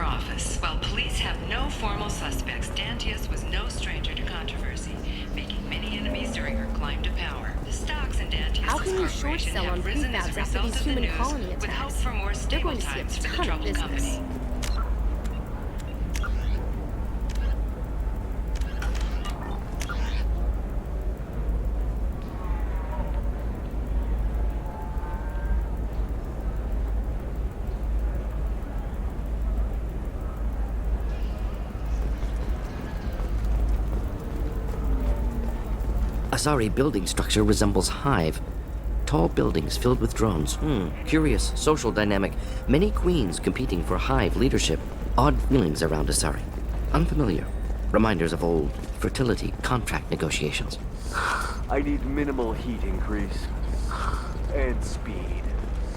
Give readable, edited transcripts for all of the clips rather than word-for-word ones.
our office. While police have no formal suspects, Dantius was no stranger to controversy, making many enemies during her climb to power. The stocks in How Dantius' can you short corporation sell on have risen as prefabs a after result these of the human news, colony with hope attacks? for more They're stable going to see a times for the ton of troubled business. company. Asari building structure resembles Hive. Tall buildings filled with drones. Curious social dynamic. Many queens competing for Hive leadership. Odd feelings around Asari. Unfamiliar. Reminders of old fertility contract negotiations. I need minimal heat increase. And speed.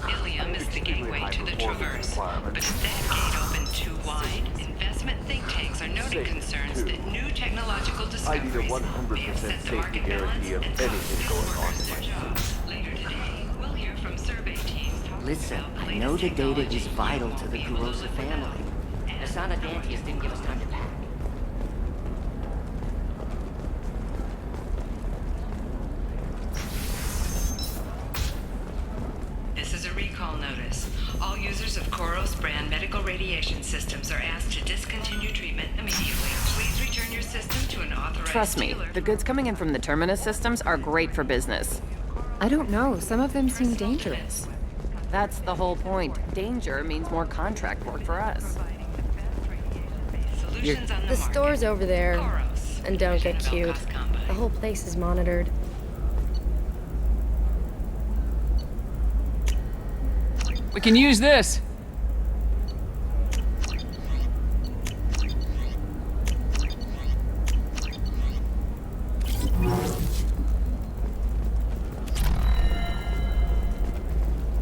Ilium is the gateway to the Traverse, but if that gate opened too wide, investment think tanks are noting concerns that new technological I need a discoveries 100% may upset the safety market balance guarantee of and cost anything going on workers in their my jobs. Later today, we'll hear from survey teams talking Listen, about the I latest know the data technology is vital you to won't the be able to Kurosa live family. without. Asana Dantius didn't give us time to pack. This is a recall notice. All users of Koros brand medical radiation systems are asked to discontinue treatment immediately. Please return your system to an authorized Trust me, dealer the goods coming in from the Terminus systems are great for business. I don't know. Some of them seem dangerous. That's the whole point. Danger means more contract work for us. Solutions on The market. store's over there. Koros. And don't get Division cute. of Alcos Combine. The whole place is monitored. We can use this.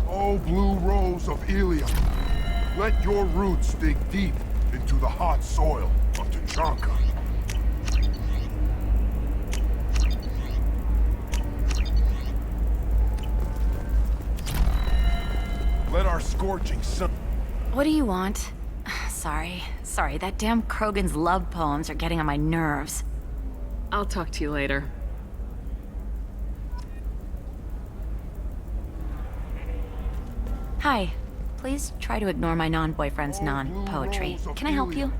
Oh, blue rose of Ilium, let your roots dig deep into the hot soil of Tuchanka. Let our scorching sun... What do you want? Sorry, that damn Krogan's love poems are getting on my nerves. I'll talk to you later. Hi. Please try to ignore my non-boyfriend's non-poetry. Can I help you?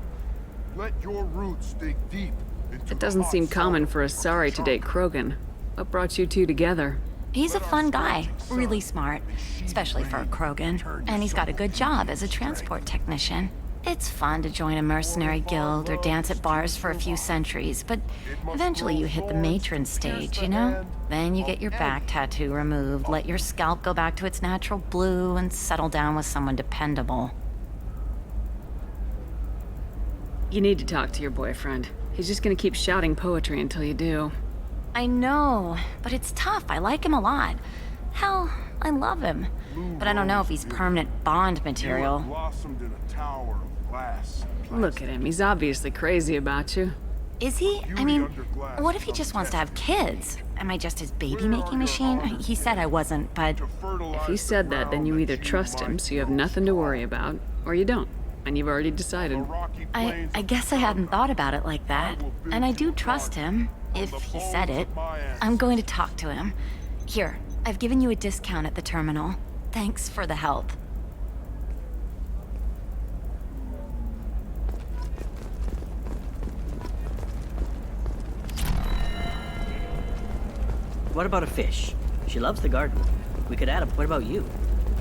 Let your roots dig deep into It doesn't seem common for Asari to date Krogan. What brought you two together? He's a fun guy. Really smart. Especially for a Krogan. And he's got a good job as a transport technician. It's fun to join a mercenary guild or dance at bars for a few centuries, but eventually you hit the matron stage, you know? Then you get your back tattoo removed, let your scalp go back to its natural blue, and settle down with someone dependable. You need to talk to your boyfriend. He's just gonna keep shouting poetry until you do. I know, but it's tough. I like him a lot. Hell, I love him. But I don't know if he's permanent Bond material. Blossomed in a tower of glass. Look at him, he's obviously crazy about you. Is he? I mean, what if he just wants to have kids? Am I just his baby-making machine? He said I wasn't, but... If he said that, then you either trust him, so you have nothing to worry about, or you don't, and you've already decided. I guess I hadn't thought about it like that. And I do trust him, if he said it. I'm going to talk to him. Here, I've given you a discount at the terminal. Thanks for the help. What about a fish? She loves the garden. We could add a... What about you?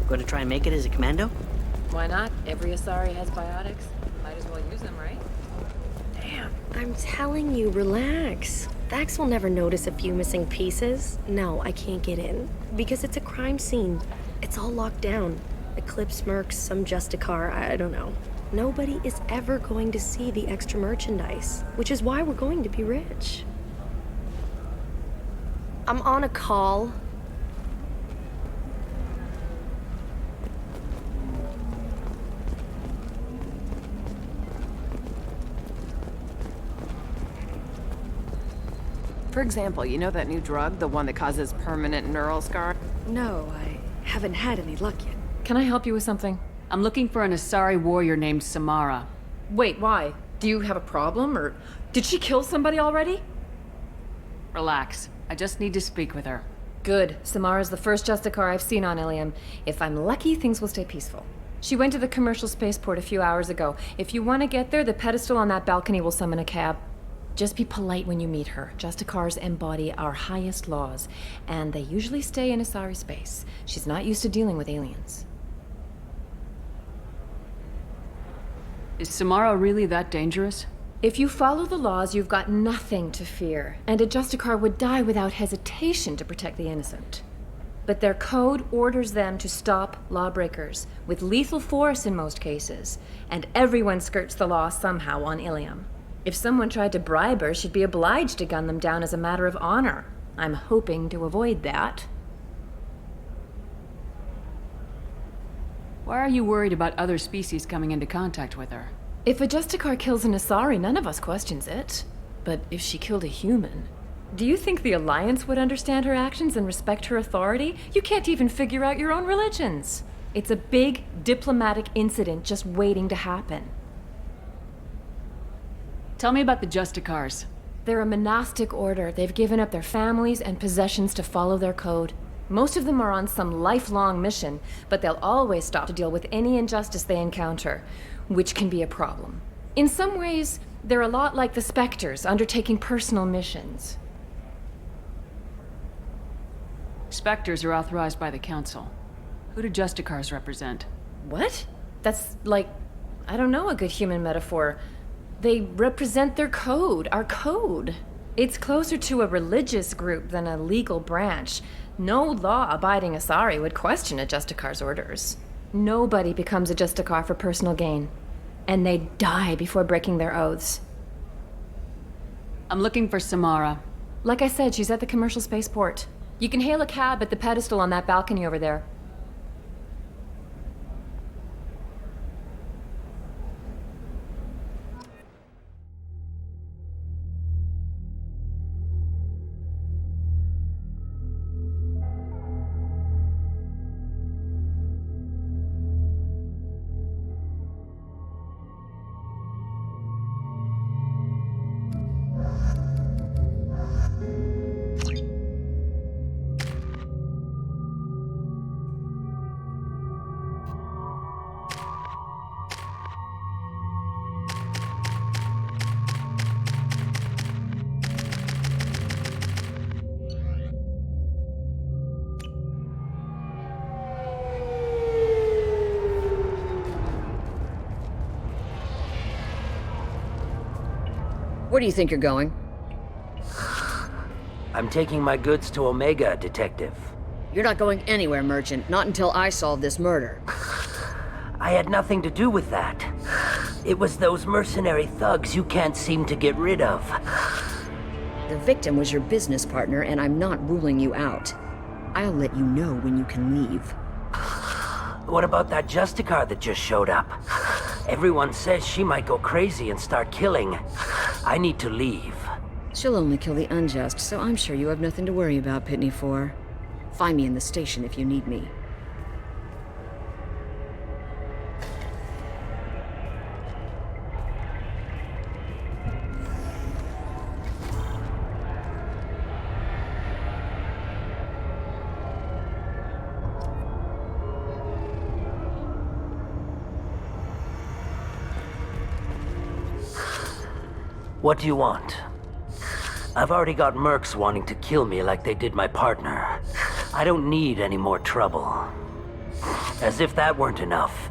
Going to try and make it as a commando? Why not? Every Asari has biotics. Might as well use them, right? Damn. I'm telling you, relax. Vax will never notice a few missing pieces. No, I can't get in. Because it's a crime scene. It's all locked down. Eclipse mercs, some Justicar, I don't know. Nobody is ever going to see the extra merchandise, which is why we're going to be rich. I'm on a call. For example, you know that new drug, the one that causes permanent neural scar? No, I haven't had any luck yet. Can I help you with something? I'm looking for an Asari warrior named Samara. Wait, why? Do you have a problem, or did she kill somebody already? Relax. I just need to speak with her. Good. Samara's the first Justicar I've seen on Ilium. If I'm lucky, things will stay peaceful. She went to the commercial spaceport a few hours ago. If you want to get there, the pedestal on that balcony will summon a cab. Just be polite when you meet her. Justicars embody our highest laws, and they usually stay in Asari space. She's not used to dealing with aliens. Is Samara really that dangerous? If you follow the laws, you've got nothing to fear, and a Justicar would die without hesitation to protect the innocent. But their code orders them to stop lawbreakers, with lethal force in most cases, and everyone skirts the law somehow on Ilium. If someone tried to bribe her, she'd be obliged to gun them down as a matter of honor. I'm hoping to avoid that. Why are you worried about other species coming into contact with her? If a Justicar kills an Asari, none of us questions it. But if she killed a human... Do you think the Alliance would understand her actions and respect her authority? You can't even figure out your own religions. It's a big diplomatic incident just waiting to happen. Tell me about the Justicars. They're a monastic order. They've given up their families and possessions to follow their code. Most of them are on some lifelong mission, but they'll always stop to deal with any injustice they encounter, which can be a problem. In some ways, they're a lot like the Spectres, undertaking personal missions. Spectres are authorized by the Council. Who do Justicars represent? What? That's like, I don't know, a good human metaphor. They represent their code, our code. It's closer to a religious group than a legal branch. No law-abiding Asari would question a Justicar's orders. Nobody becomes a Justicar for personal gain. And they die before breaking their oaths. I'm looking for Samara. Like I said, she's at the commercial spaceport. You can hail a cab at the pedestal on that balcony over there. Where do you think you're going? I'm taking my goods to Omega, Detective. You're not going anywhere, Merchant. Not until I solve this murder. I had nothing to do with that. It was those mercenary thugs you can't seem to get rid of. The victim was your business partner, and I'm not ruling you out. I'll let you know when you can leave. What about that Justicar that just showed up? Everyone says she might go crazy and start killing. I need to leave. She'll only kill the unjust, so I'm sure you have nothing to worry about, Pitney 4. Find me in the station if you need me. What do you want? I've already got mercs wanting to kill me like they did my partner. I don't need any more trouble. As if that weren't enough,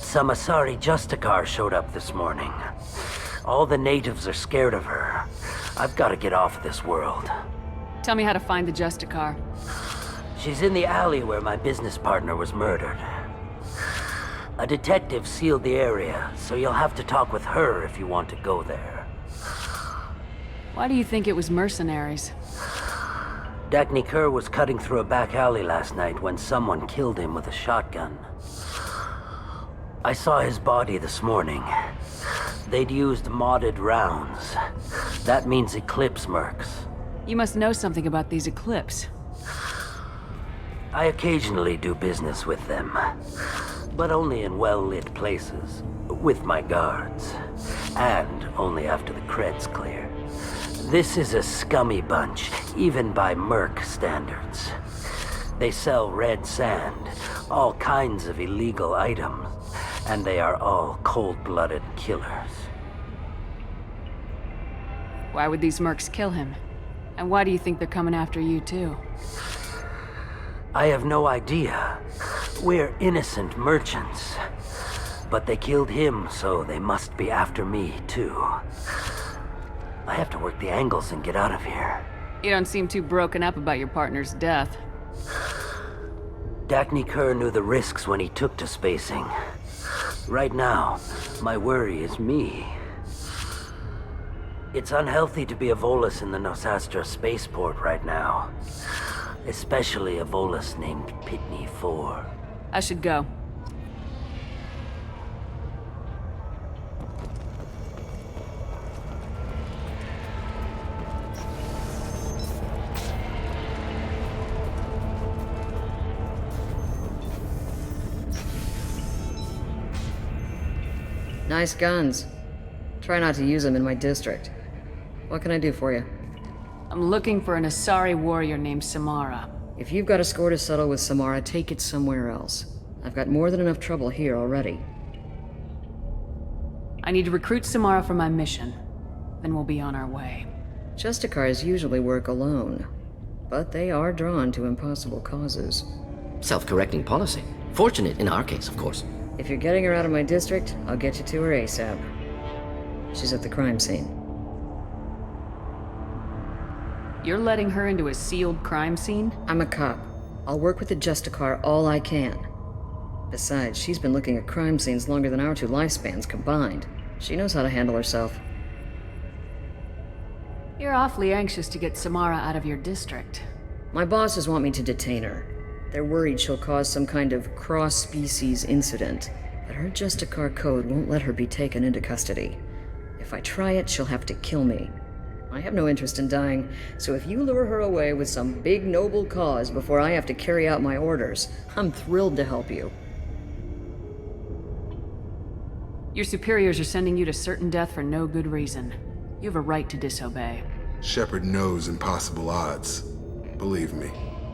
some Asari Justicar showed up this morning. All the natives are scared of her. I've got to get off this world. Tell me how to find the Justicar. She's in the alley where my business partner was murdered. A detective sealed the area, so you'll have to talk with her if you want to go there. Why do you think it was mercenaries? Dagny Kerr was cutting through a back alley last night when someone killed him with a shotgun. I saw his body this morning. They'd used modded rounds. That means Eclipse mercs. You must know something about these Eclipse. I occasionally do business with them. but only in well-lit places, with my guards. And only after the creds clear. This is a scummy bunch, even by Merc standards. They sell red sand, all kinds of illegal items, and they are all cold-blooded killers. Why would these mercs kill him? And why do you think they're coming after you, too? I have no idea. We're innocent merchants. But they killed him, so they must be after me, too. I have to work the angles and get out of here. You don't seem too broken up about your partner's death. Dacne Kerr knew the risks when he took to spacing. Right now, my worry is me. It's unhealthy to be a Volus in the Nosastra spaceport right now. Especially a Volus named Pitney 4. I should go. Nice guns. Try not to use them in my district. What can I do for you? I'm looking for an Asari warrior named Samara. If you've got a score to settle with Samara, take it somewhere else. I've got more than enough trouble here already. I need to recruit Samara for my mission. Then we'll be on our way. Justicars usually work alone, but they are drawn to impossible causes. Self-correcting policy. Fortunate in our case, of course. If you're getting her out of my district, I'll get you to her ASAP. She's at the crime scene. You're letting her into a sealed crime scene? I'm a cop. I'll work with the Justicar all I can. Besides, she's been looking at crime scenes longer than our two lifespans combined. She knows how to handle herself. You're awfully anxious to get Samara out of your district. My bosses want me to detain her. They're worried she'll cause some kind of cross-species incident, but her Justicar code won't let her be taken into custody. If I try it, she'll have to kill me. I have no interest in dying, so if you lure her away with some big noble cause before I have to carry out my orders, I'm thrilled to help you. Your superiors are sending you to certain death for no good reason. You have a right to disobey. Shepard knows impossible odds. Believe me.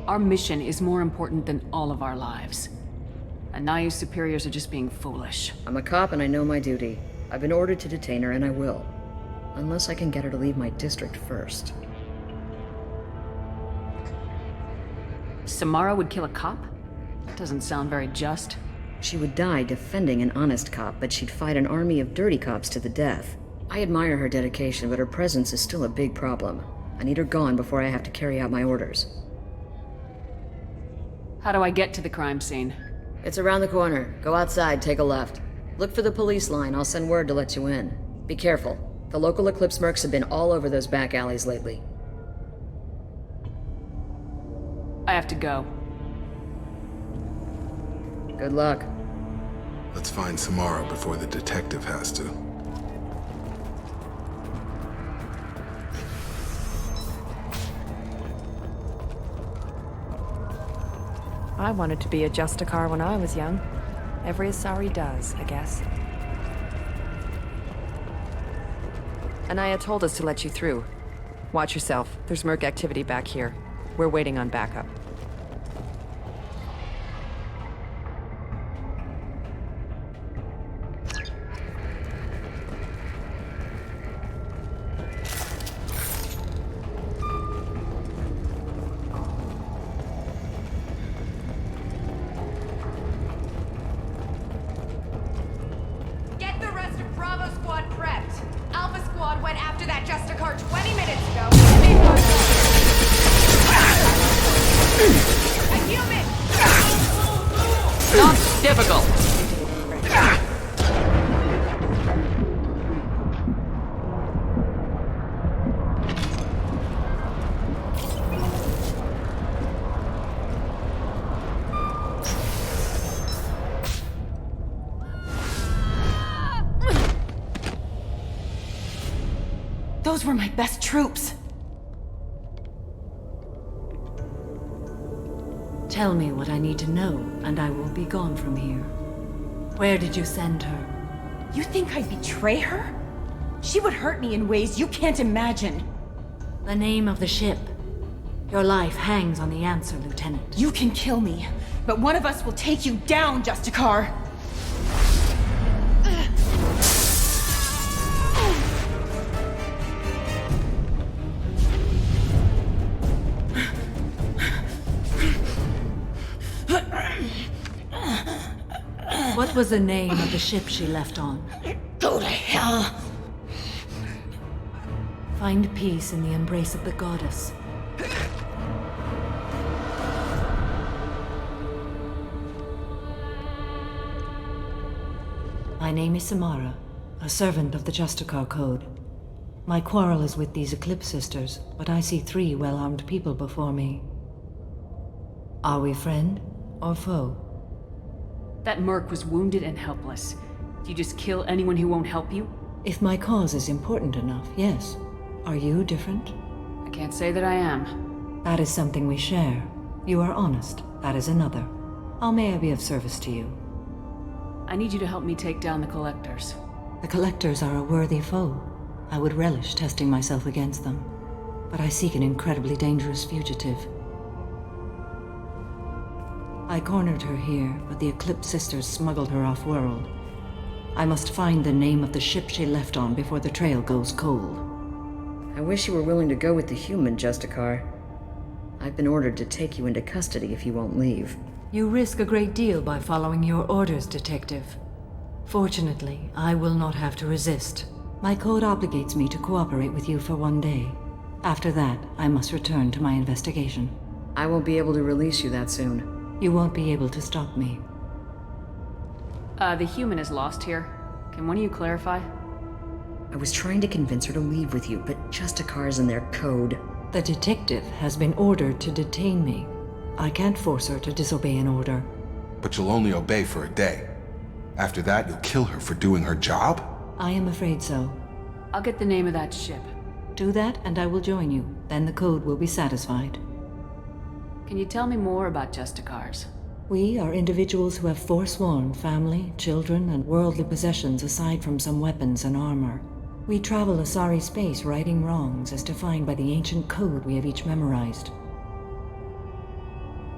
Our mission is more important than all of our lives. Anayu's superiors are just being foolish. I'm a cop and I know my duty. I've been ordered to detain her and I will. Unless I can get her to leave my district first. Samara would kill a cop? That doesn't sound very just. She would die defending an honest cop, but she'd fight an army of dirty cops to the death. I admire her dedication, but her presence is still a big problem. I need her gone before I have to carry out my orders. How do I get to the crime scene? It's around the corner. Go outside, take a left. Look for the police line. I'll send word to let you in. Be careful. The local Eclipse mercs have been all over those back alleys lately. I have to go. Good luck. Let's find Samara before the detective has to. I wanted to be a Justicar when I was young. Every Asari does, I guess. Anaya told us to let you through. Watch yourself. There's merc activity back here. We're waiting on backup. Get the rest of Bravo Squad prepped. Alpha Squad went after that Justicar 20 minutes ago. A human! Not difficult. Those were my best troops. Tell me what I need to know, and I will be gone from here. Where did you send her? You think I'd betray her? She would hurt me in ways you can't imagine. The name of the ship. Your life hangs on the answer, Lieutenant. You can kill me, but one of us will take you down, Justicar! What was the name of the ship she left on? Go to hell! Find peace in the embrace of the goddess. My name is Samara, a servant of the Justicar Code. My quarrel is with these Eclipse Sisters, but I see 3 well-armed people before me. Are we friend or foe? That merc was wounded and helpless. Do you just kill anyone who won't help you? If my cause is important enough, yes. Are you different? I can't say that I am. That is something we share. You are honest. That is another. How may I be of service to you? I need you to help me take down the Collectors. The Collectors are a worthy foe. I would relish testing myself against them. But I seek an incredibly dangerous fugitive. I cornered her here, but the Eclipse Sisters smuggled her off-world. I must find the name of the ship she left on before the trail goes cold. I wish you were willing to go with the human, Justicar. I've been ordered to take you into custody if you won't leave. You risk a great deal by following your orders, Detective. Fortunately, I will not have to resist. My code obligates me to cooperate with you for 1 day. After that, I must return to my investigation. I won't be able to release you that soon. You won't be able to stop me. The human is lost here. Can one of you clarify? I was trying to convince her to leave with you, but Justicar's in their code. The detective has been ordered to detain me. I can't force her to disobey an order. But you'll only obey for a day. After that, you'll kill her for doing her job? I am afraid so. I'll get the name of that ship. Do that and I will join you. Then the code will be satisfied. Can you tell me more about Justicars? We are individuals who have forsworn family, children, and worldly possessions aside from some weapons and armor. We travel Asari space righting wrongs as defined by the ancient code we have each memorized.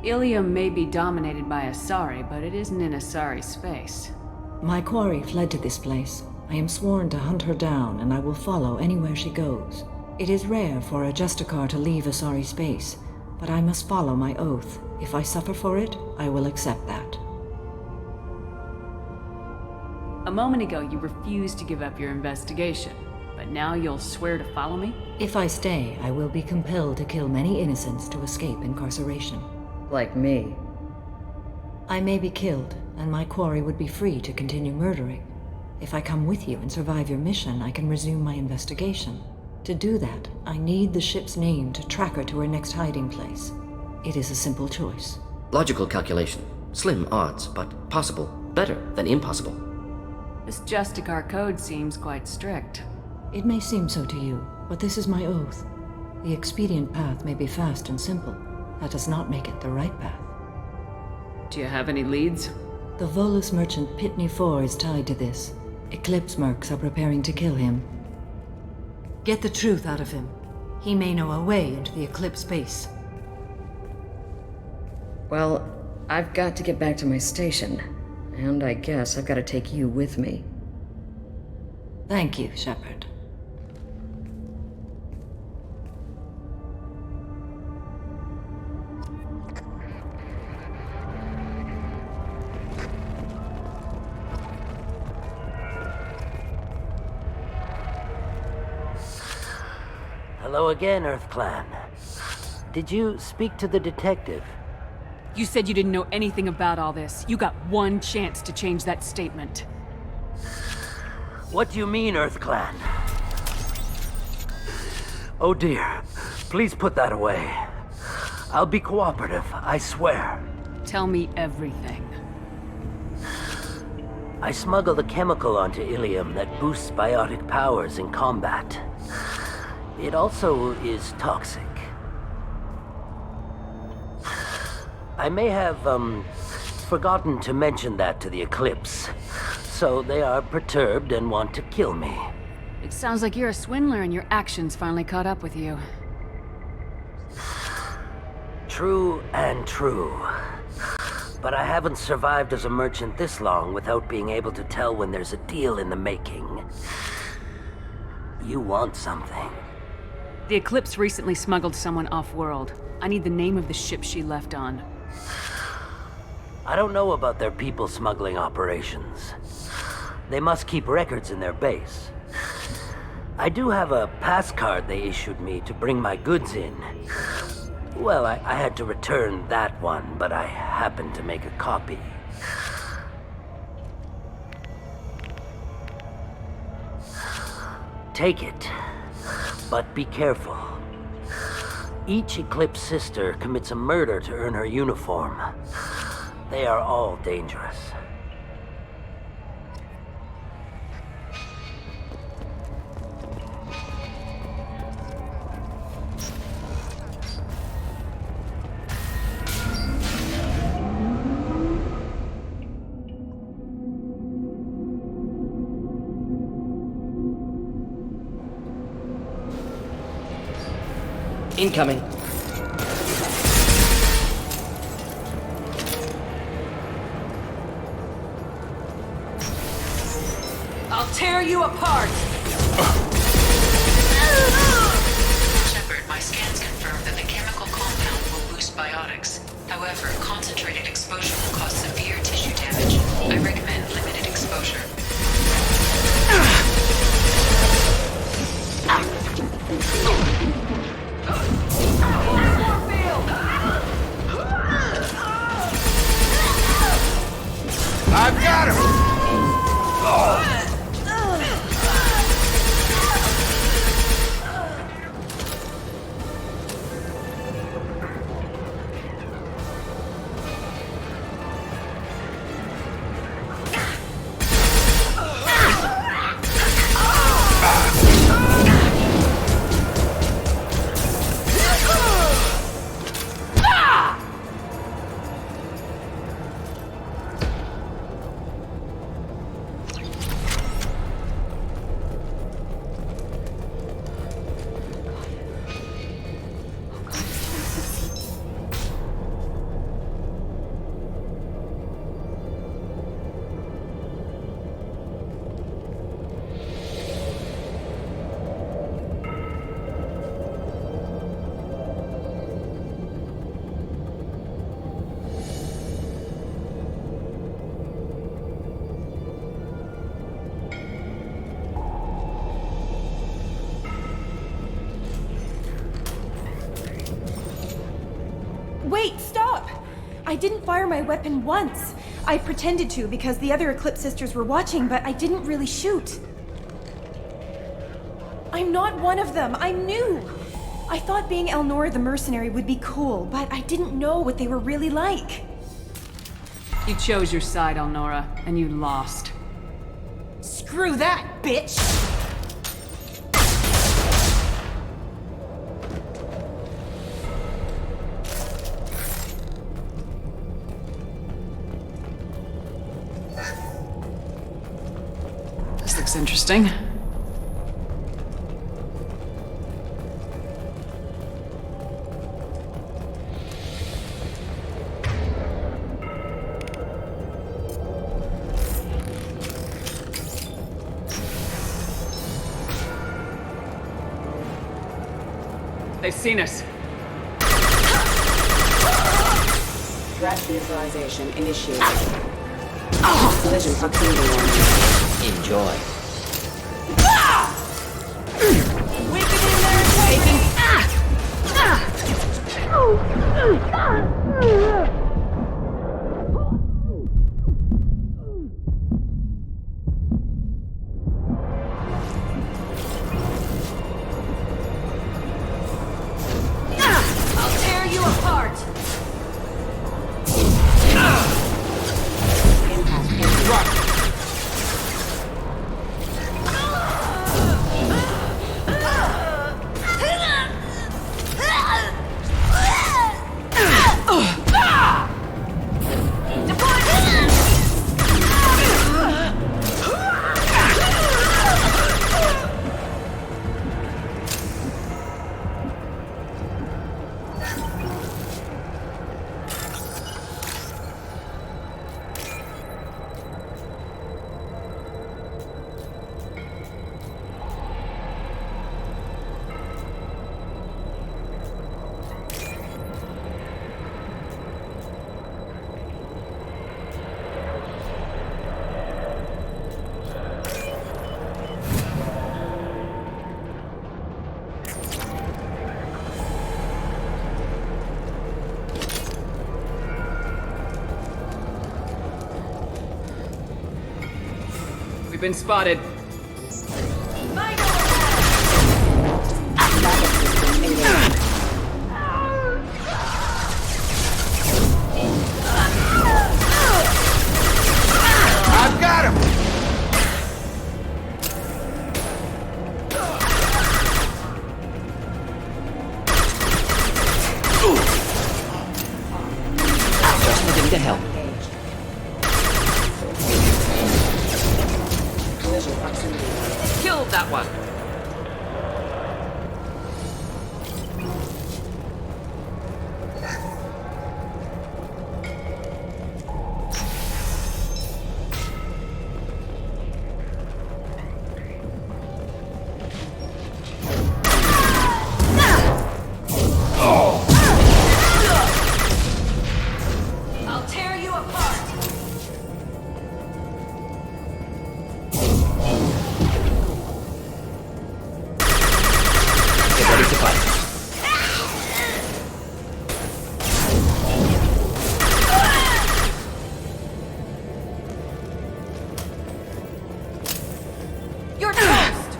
Ilium may be dominated by Asari, but it isn't in Asari space. My quarry fled to this place. I am sworn to hunt her down, and I will follow anywhere she goes. It is rare for a Justicar to leave Asari space, but I must follow my oath. If I suffer for it, I will accept that. A moment ago, you refused to give up your investigation, but now you'll swear to follow me? If I stay, I will be compelled to kill many innocents to escape incarceration. Like me. I may be killed, and my quarry would be free to continue murdering. If I come with you and survive your mission, I can resume my investigation. To do that, I need the ship's name to track her to her next hiding place. It is a simple choice. Logical calculation. Slim odds, but possible. Better than impossible. This Justicar code seems quite strict. It may seem so to you, but this is my oath. The expedient path may be fast and simple. That does not make it the right path. Do you have any leads? The Volus merchant Pitney 4 is tied to this. Eclipse mercs are preparing to kill him. Get the truth out of him. He may know a way into the Eclipse base. Well, I've got to get back to my station. And I guess I've got to take you with me. Thank you, Shepard. Hello again, EarthClan. Did you speak to the detective? You said you didn't know anything about all this. You got one chance to change that statement. What do you mean, EarthClan? Oh dear. Please put that away. I'll be cooperative, I swear. Tell me everything. I smuggled a chemical onto Ilium that boosts biotic powers in combat. It also is toxic. I may have, forgotten to mention that to the Eclipse. So they are perturbed and want to kill me. It sounds like you're a swindler and your actions finally caught up with you. True and true. But I haven't survived as a merchant this long without being able to tell when there's a deal in the making. You want something. The Eclipse recently smuggled someone off-world. I need the name of the ship she left on. I don't know about their people smuggling operations. They must keep records in their base. I do have a pass card they issued me to bring my goods in. Well, I had to return that one, but I happened to make a copy. Take it, but be careful. Each Eclipse sister commits a murder to earn her uniform. They are all dangerous. Incoming. I'll tear you apart! Shepard, my scans confirm that the chemical compound will boost biotics. However, concentrated exposure will cause severe tissue damage. I recommend limited exposure. I've got him! Wait, stop! I didn't fire my weapon once. I pretended to because the other Eclipse sisters were watching, but I didn't really shoot. I'm not one of them. I'm new. I thought being Elnora the mercenary would be cool, but I didn't know what they were really like. You chose your side, Elnora, and you lost. Screw that, bitch! This looks interesting. They've seen us. Threat neutralization initiated. Collision proximity warning. Enjoy. Wicked in there and waiting! I'll tear you apart! been spotted. I've got him! Just looking to help. Killed that one. I'll tear you apart. Get ready to fight. You're toast.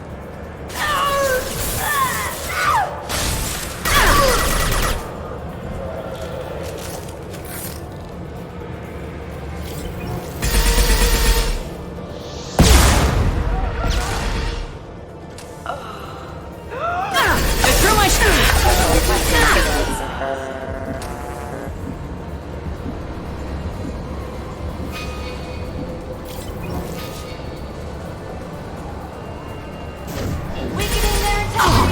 I threw my Weakening their integrity.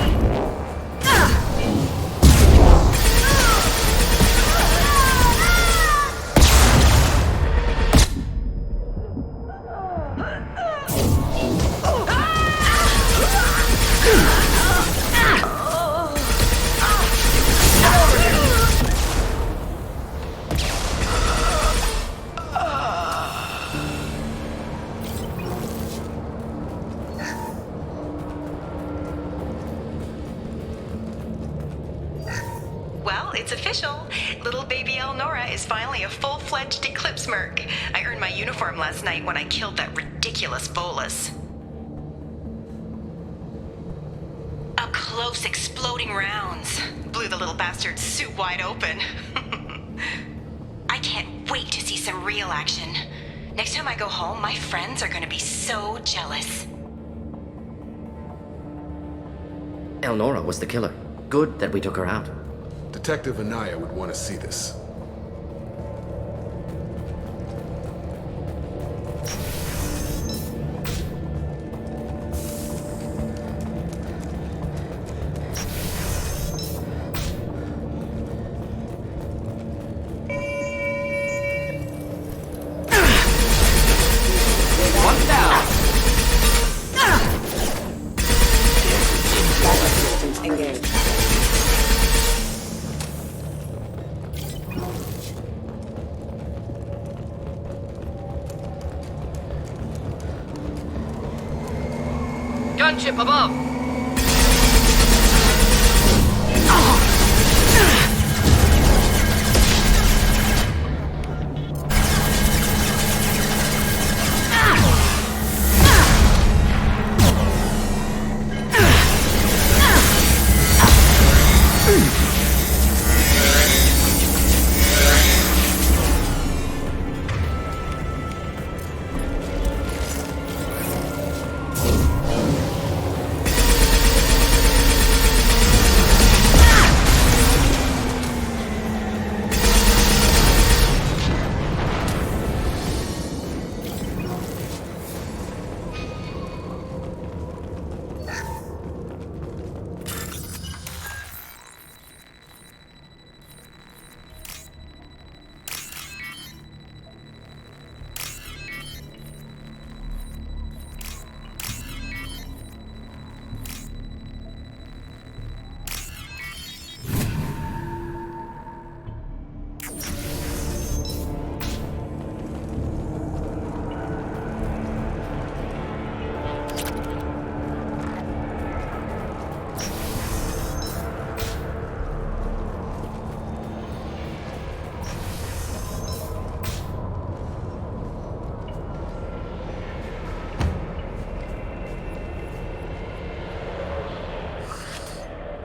Well, it's official. Little baby Elnora is finally a full-fledged Eclipse Merc. I earned my uniform last night when I killed that ridiculous bolus. Up close, exploding rounds. Blew the little bastard's suit wide open. I can't wait to see some real action. Next time I go home, my friends are gonna be so jealous. Elnora was the killer. Good that we took her out. Detective Anaya would want to see this. One down. Backup systems engaged. Gunship above.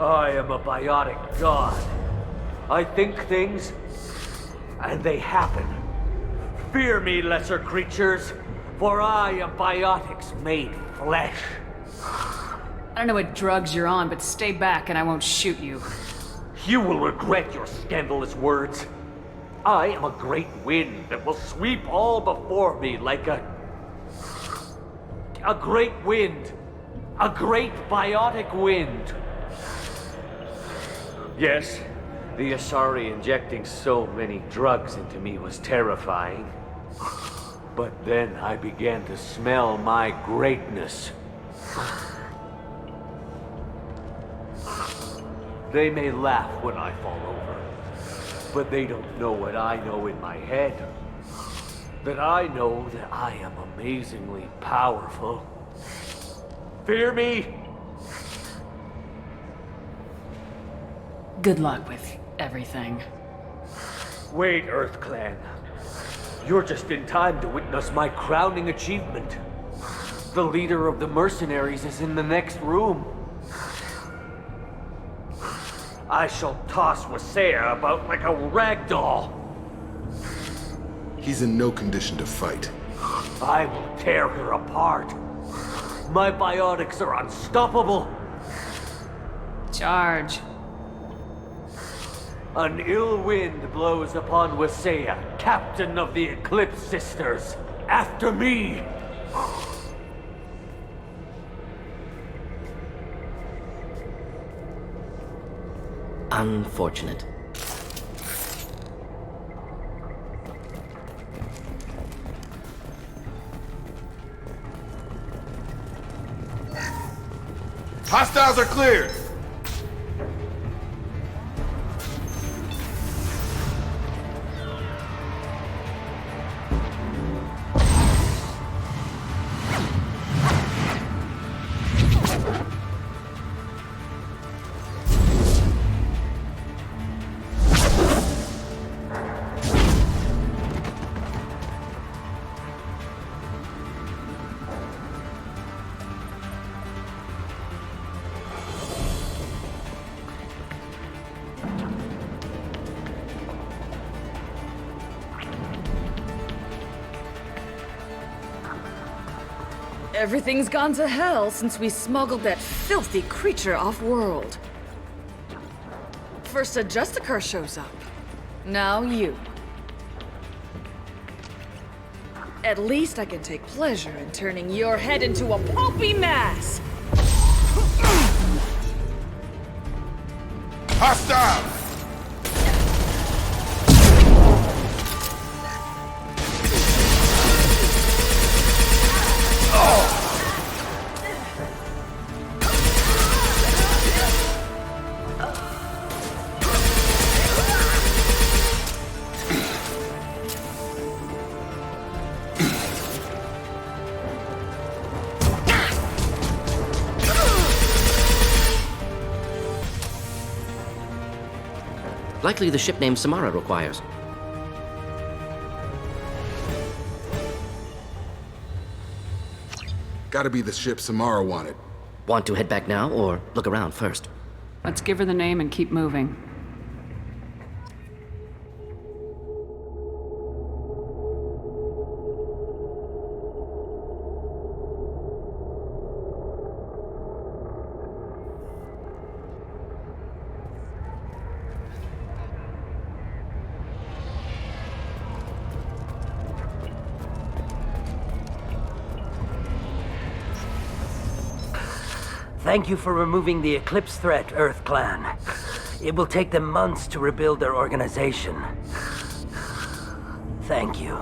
I am a biotic god. I think things, and they happen. Fear me, lesser creatures, for I am biotics made flesh. I don't know what drugs you're on, but stay back and I won't shoot you. You will regret your scandalous words. I am a great wind that will sweep all before me like a great wind. A great biotic wind. Yes, the Asari injecting so many drugs into me was terrifying. But then I began to smell my greatness. They may laugh when I fall over, but they don't know what I know in my head. That I know that I am amazingly powerful. Fear me? Good luck with everything. Wait, Earth Clan. You're just in time to witness my crowning achievement. The leader of the mercenaries is in the next room. I shall toss Wasea about like a rag doll. He's in no condition to fight. I will tear her apart. My biotics are unstoppable. Charge. An ill wind blows upon Wasea, captain of the Eclipse Sisters. After me! Unfortunate. Hostiles are cleared! Everything's gone to hell since we smuggled that filthy creature off-world. First a Justicar shows up. Now you. At least I can take pleasure in turning your head into a pulpy mass! Hostile! Likely the ship name Samara requires. Gotta be the ship Samara wanted. Want to head back now, or look around first? Let's give her the name and keep moving. Thank you for removing the Eclipse threat, Earth Clan. It will take them months to rebuild their organization. Thank you.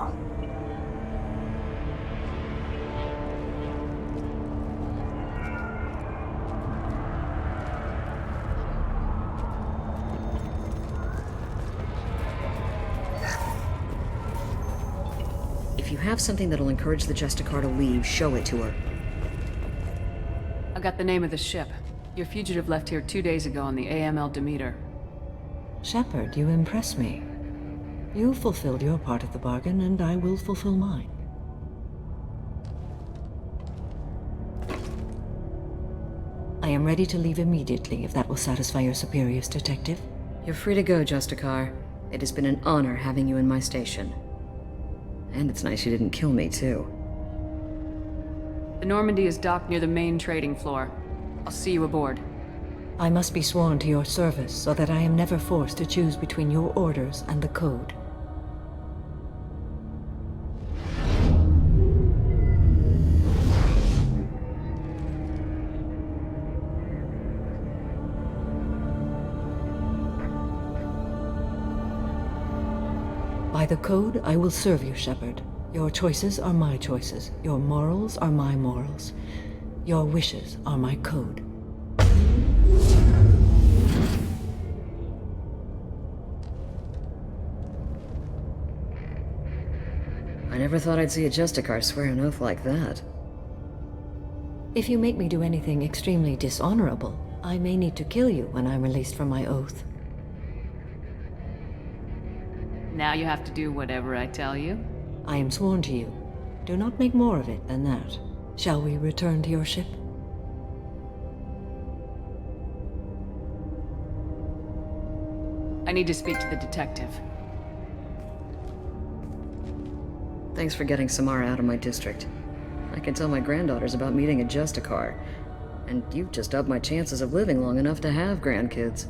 If you have something that'll encourage the Justicar to leave, show it to her. I got the name of the ship. Your fugitive left here 2 days ago on the AML Demeter. Shepard, you impress me. You fulfilled your part of the bargain, and I will fulfill mine. I am ready to leave immediately if that will satisfy your superiors, Detective. You're free to go, Justicar. It has been an honor having you in my station. And it's nice you didn't kill me, too. The Normandy is docked near the main trading floor. I'll see you aboard. I must be sworn to your service so that I am never forced to choose between your orders and the Code. By the Code, I will serve you, Shepard. Your choices are my choices. Your morals are my morals. Your wishes are my code. I never thought I'd see a Justicar swear an oath like that. If you make me do anything extremely dishonorable, I may need to kill you when I'm released from my oath. Now you have to do whatever I tell you? I am sworn to you. Do not make more of it than that. Shall we return to your ship? I need to speak to the detective. Thanks for getting Samara out of my district. I can tell my granddaughters about meeting a Justicar, and you've just upped my chances of living long enough to have grandkids.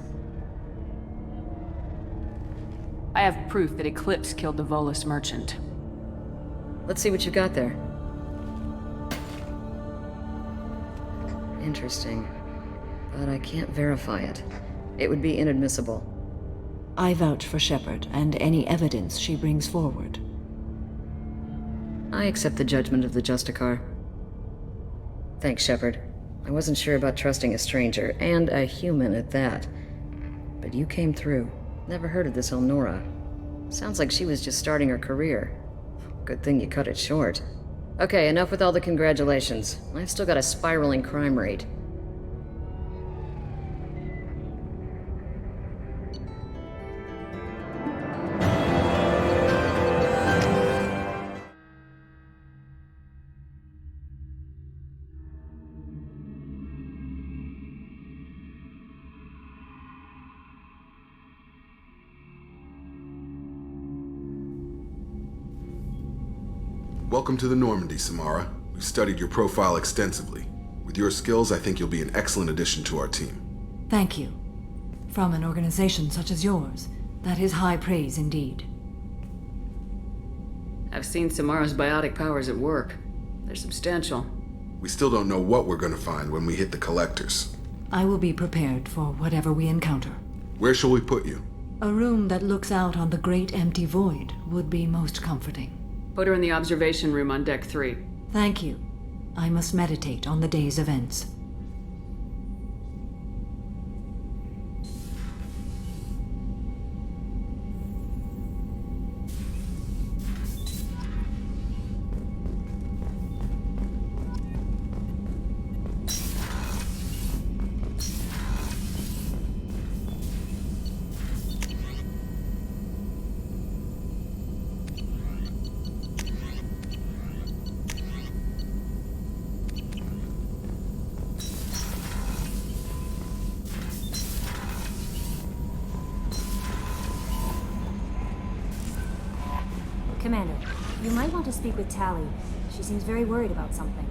I have proof that Eclipse killed the Volus merchant. Let's see what you got there. Interesting. But I can't verify it. It would be inadmissible. I vouch for Shepard and any evidence she brings forward. I accept the judgment of the Justicar. Thanks, Shepard. I wasn't sure about trusting a stranger, and a human at that. But you came through. Never heard of this Elnora. Sounds like she was just starting her career. Good thing you cut it short. Okay, enough with all the congratulations. I've still got a spiraling crime rate. Welcome to the Normandy, Samara. We've studied your profile extensively. With your skills, I think you'll be an excellent addition to our team. Thank you. From an organization such as yours, that is high praise indeed. I've seen Samara's biotic powers at work. They're substantial. We still don't know what we're going to find when we hit the collectors. I will be prepared for whatever we encounter. Where shall we put you? A room that looks out on the great empty void would be most comforting. Put her in the observation room on deck 3. Thank you. I must meditate on the day's events. Commander, you might want to speak with Tally. She seems very worried about something.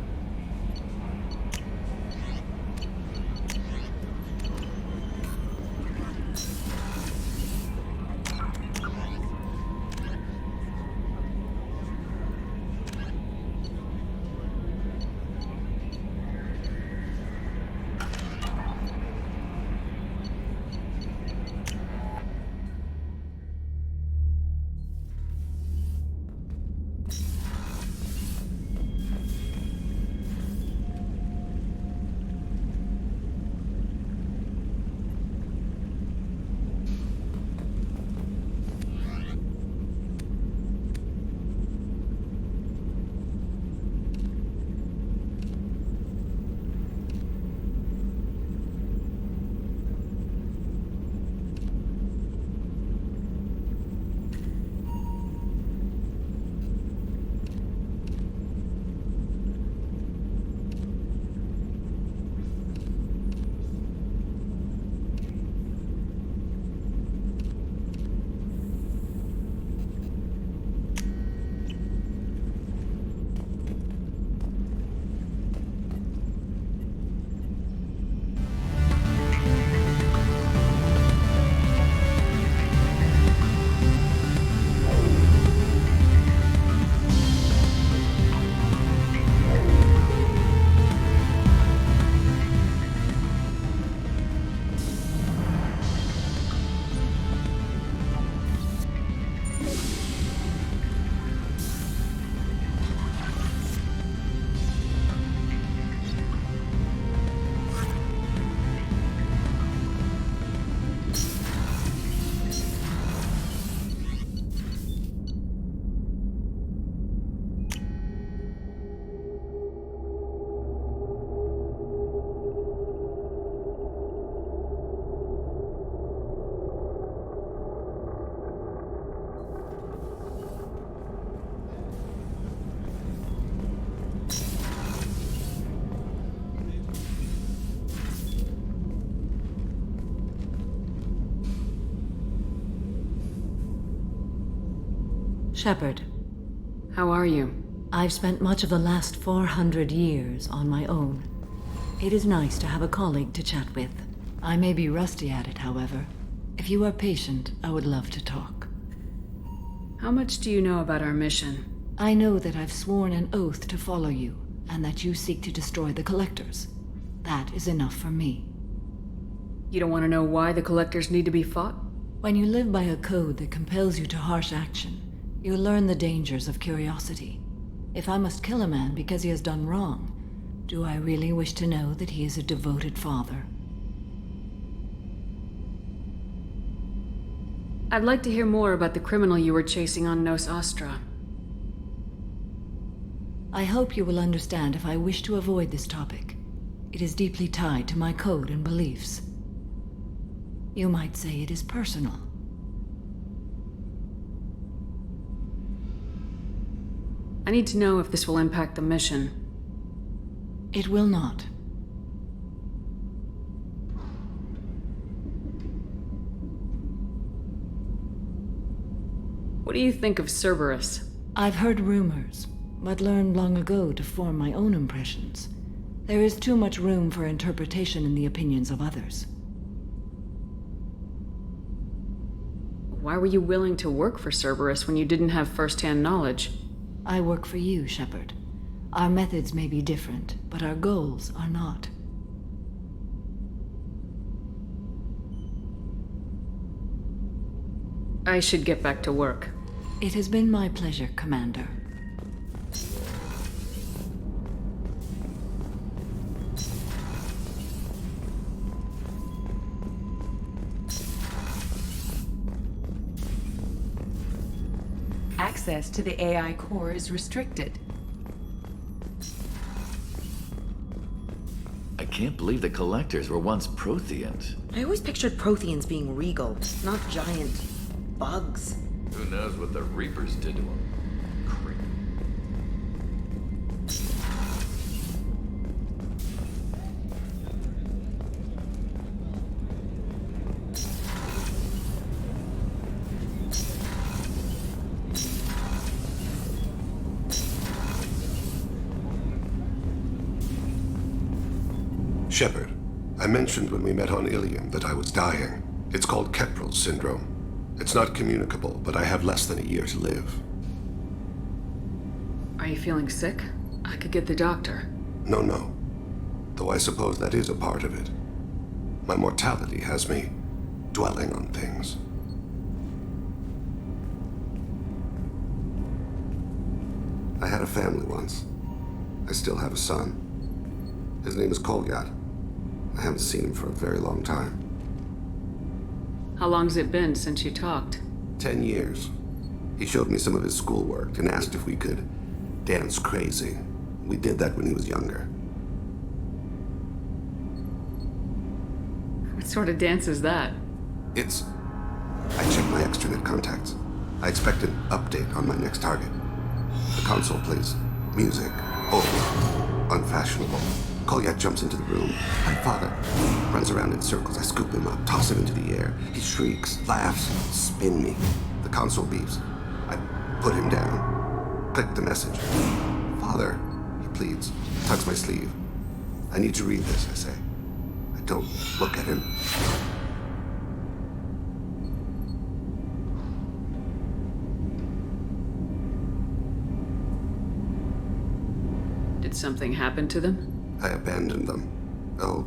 Shepard. How are you? I've spent much of the last 400 years on my own. It is nice to have a colleague to chat with. I may be rusty at it, however. If you are patient, I would love to talk. How much do you know about our mission? I know that I've sworn an oath to follow you, and that you seek to destroy the Collectors. That is enough for me. You don't want to know why the Collectors need to be fought? When you live by a code that compels you to harsh action, you learn the dangers of curiosity. If I must kill a man because he has done wrong, do I really wish to know that he is a devoted father? I'd like to hear more about the criminal you were chasing on Nos Astra. I hope you will understand if I wish to avoid this topic. It is deeply tied to my code and beliefs. You might say it is personal. I need to know if this will impact the mission. It will not. What do you think of Cerberus? I've heard rumors, but learned long ago to form my own impressions. There is too much room for interpretation in the opinions of others. Why were you willing to work for Cerberus when you didn't have first-hand knowledge? I work for you, Shepard. Our methods may be different, but our goals are not. I should get back to work. It has been my pleasure, Commander. Access to the AI core is restricted. I can't believe the Collectors were once Protheans. I always pictured Protheans being regal, not giant bugs. Who knows what the Reapers did to them? Creep. Shepard, I mentioned when we met on Ilium that I was dying. It's called Keprel's syndrome. It's not communicable, but I have less than a year to live. Are you feeling sick? I could get the doctor. No. Though I suppose that is a part of it. My mortality has me dwelling on things. I had a family once. I still have a son. His name is Kolyat. I haven't seen him for a very long time. How long's it been since you talked? 10 years. He showed me some of his schoolwork and asked if we could dance crazy. We did that when he was younger. What sort of dance is that? I checked my extranet contacts. I expect an update on my next target. The console plays music, old, unfashionable. Kolyat jumps into the room. My father runs around in circles. I scoop him up, toss him into the air. He shrieks, laughs, spin me. The console beeps. I put him down. Click the message. Father, he pleads, tugs my sleeve. I need to read this, I say. I don't look at him. Did something happen to them? I abandoned them. Oh,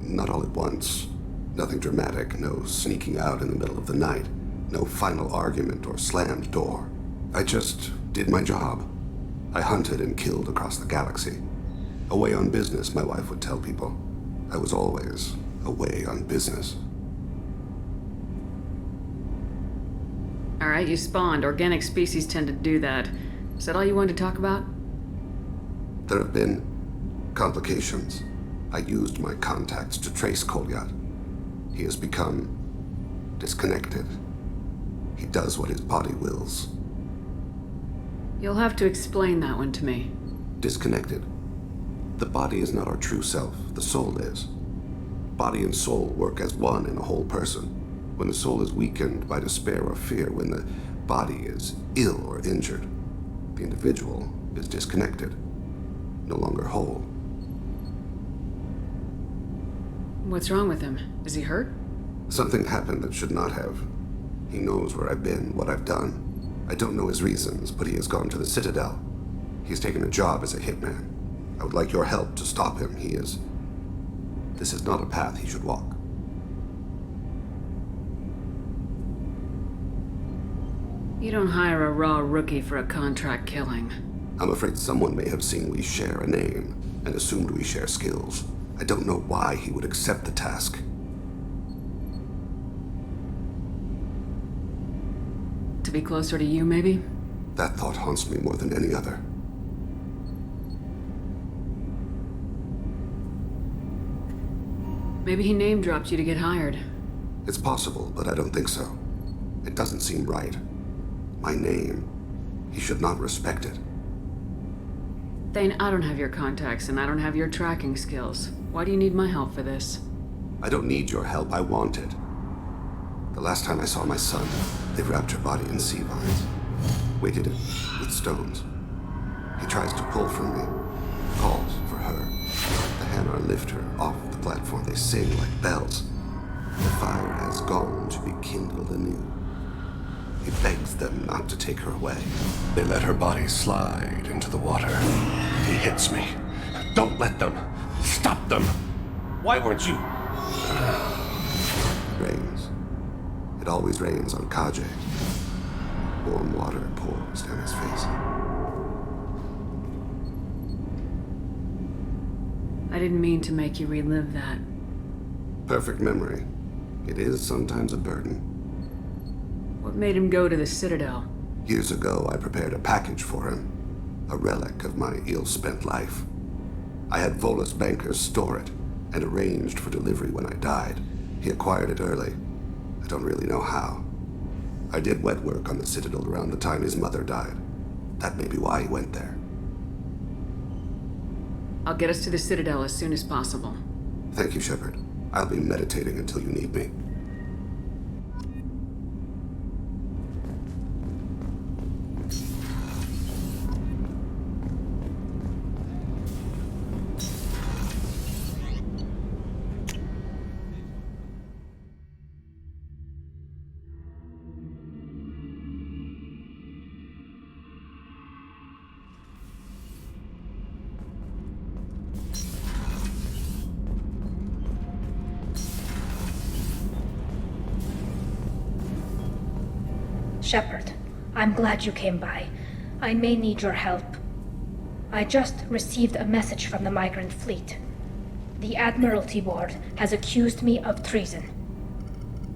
not all at once. Nothing dramatic, no sneaking out in the middle of the night, no final argument or slammed door. I just did my job. I hunted and killed across the galaxy. Away on business, my wife would tell people. I was always away on business. All right, you spawned. Organic species tend to do that. Is that all you wanted to talk about? There have been complications. I used my contacts to trace Kolyat. He has become disconnected. He does what his body wills. You'll have to explain that one to me. Disconnected. The body is not our true self. The soul is. Body and soul work as one in a whole person. When the soul is weakened by despair or fear, when the body is ill or injured. The individual is disconnected, no longer whole. What's wrong with him? Is he hurt? Something happened that should not have. He knows where I've been, what I've done. I don't know his reasons, but he has gone to the Citadel. He's taken a job as a hitman. I would like your help to stop him. This is not a path he should walk. You don't hire a raw rookie for a contract killing. I'm afraid someone may have seen we share a name and assumed we share skills. I don't know why he would accept the task. To be closer to you, maybe? That thought haunts me more than any other. Maybe he name-dropped you to get hired. It's possible, but I don't think so. It doesn't seem right. My name. He should not respect it. Thane, I don't have your contacts, and I don't have your tracking skills. Why do you need my help for this? I don't need your help. I want it. The last time I saw my son, they wrapped her body in sea vines, weighted it with stones. He tries to pull from me, calls for her. The Hanar lift her off the platform. They sing like bells. The fire has gone to be kindled anew. He begs them not to take her away. They let her body slide into the water. He hits me. Don't let them! Stop them! Why weren't you? Rains. It always rains on Kaje. Warm water pours down his face. I didn't mean to make you relive that. Perfect memory. It is sometimes a burden. What made him go to the Citadel? Years ago, I prepared a package for him. A relic of my ill-spent life. I had Volus bankers store it, and arranged for delivery when I died. He acquired it early. I don't really know how. I did wet work on the Citadel around the time his mother died. That may be why he went there. I'll get us to the Citadel as soon as possible. Thank you, Shepard. I'll be meditating until you need me. Shepard, I'm glad you came by. I may need your help. I just received a message from the migrant fleet. The Admiralty Board has accused me of treason.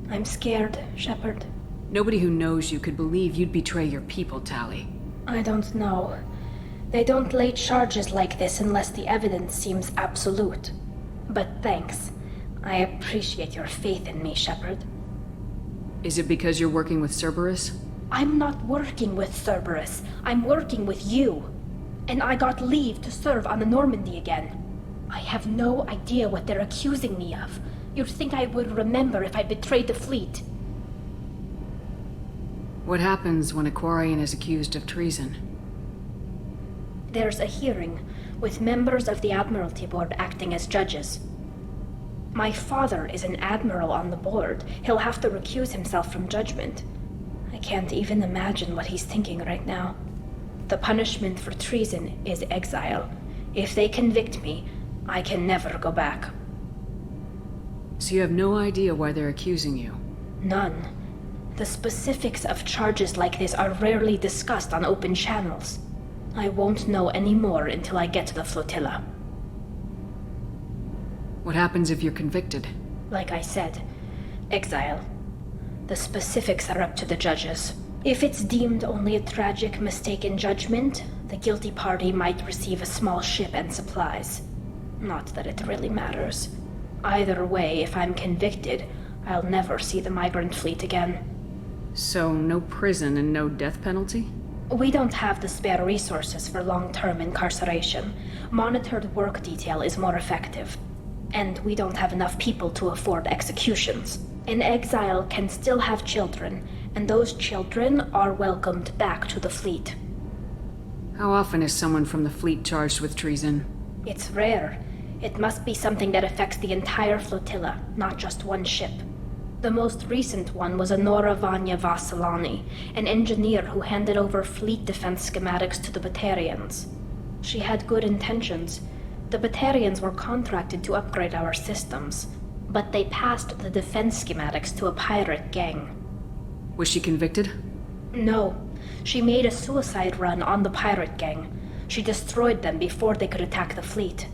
I'm scared, Shepard. Nobody who knows you could believe you'd betray your people, Tali. I don't know. They don't lay charges like this unless the evidence seems absolute. But thanks. I appreciate your faith in me, Shepard. Is it because you're working with Cerberus? I'm not working with Cerberus. I'm working with you. And I got leave to serve on the Normandy again. I have no idea what they're accusing me of. You'd think I would remember if I betrayed the fleet. What happens when a Quarian is accused of treason? There's a hearing, with members of the Admiralty Board acting as judges. My father is an admiral on the board. He'll have to recuse himself from judgment. I can't even imagine what he's thinking right now. The punishment for treason is exile. If they convict me, I can never go back. So you have no idea why they're accusing you? None. The specifics of charges like this are rarely discussed on open channels. I won't know any more until I get to the flotilla. What happens if you're convicted? Like I said, exile. The specifics are up to the judges. If it's deemed only a tragic mistake in judgment, the guilty party might receive a small ship and supplies. Not that it really matters. Either way, if I'm convicted, I'll never see the migrant fleet again. So, no prison and no death penalty? We don't have the spare resources for long-term incarceration. Monitored work detail is more effective. And we don't have enough people to afford executions. An exile can still have children, and those children are welcomed back to the fleet. How often is someone from the fleet charged with treason? It's rare. It must be something that affects the entire flotilla, not just one ship. The most recent one was Honora Vanya Vasilani, an engineer who handed over fleet defense schematics to the Batarians. She had good intentions. The Batarians were contracted to upgrade our systems, but they passed the defense schematics to a pirate gang. Was she convicted? No. She made a suicide run on the pirate gang. She destroyed them before they could attack the fleet.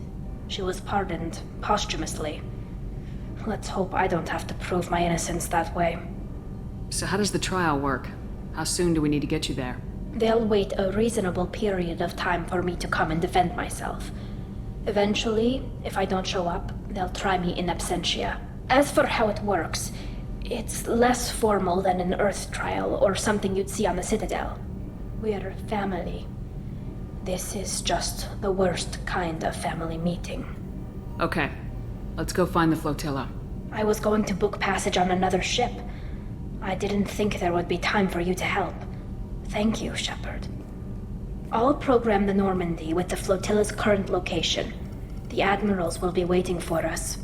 She was pardoned posthumously. Let's hope I don't have to prove my innocence that way. So how does the trial work? How soon do we need to get you there? They'll wait a reasonable period of time for me to come and defend myself. Eventually, if I don't show up, they'll try me in absentia. As for how it works, it's less formal than an Earth trial or something you'd see on the Citadel. We're family. This is just the worst kind of family meeting. Okay. Let's go find the flotilla. I was going to book passage on another ship. I didn't think there would be time for you to help. Thank you, Shepard. I'll program the Normandy with the flotilla's current location. The admirals will be waiting for us.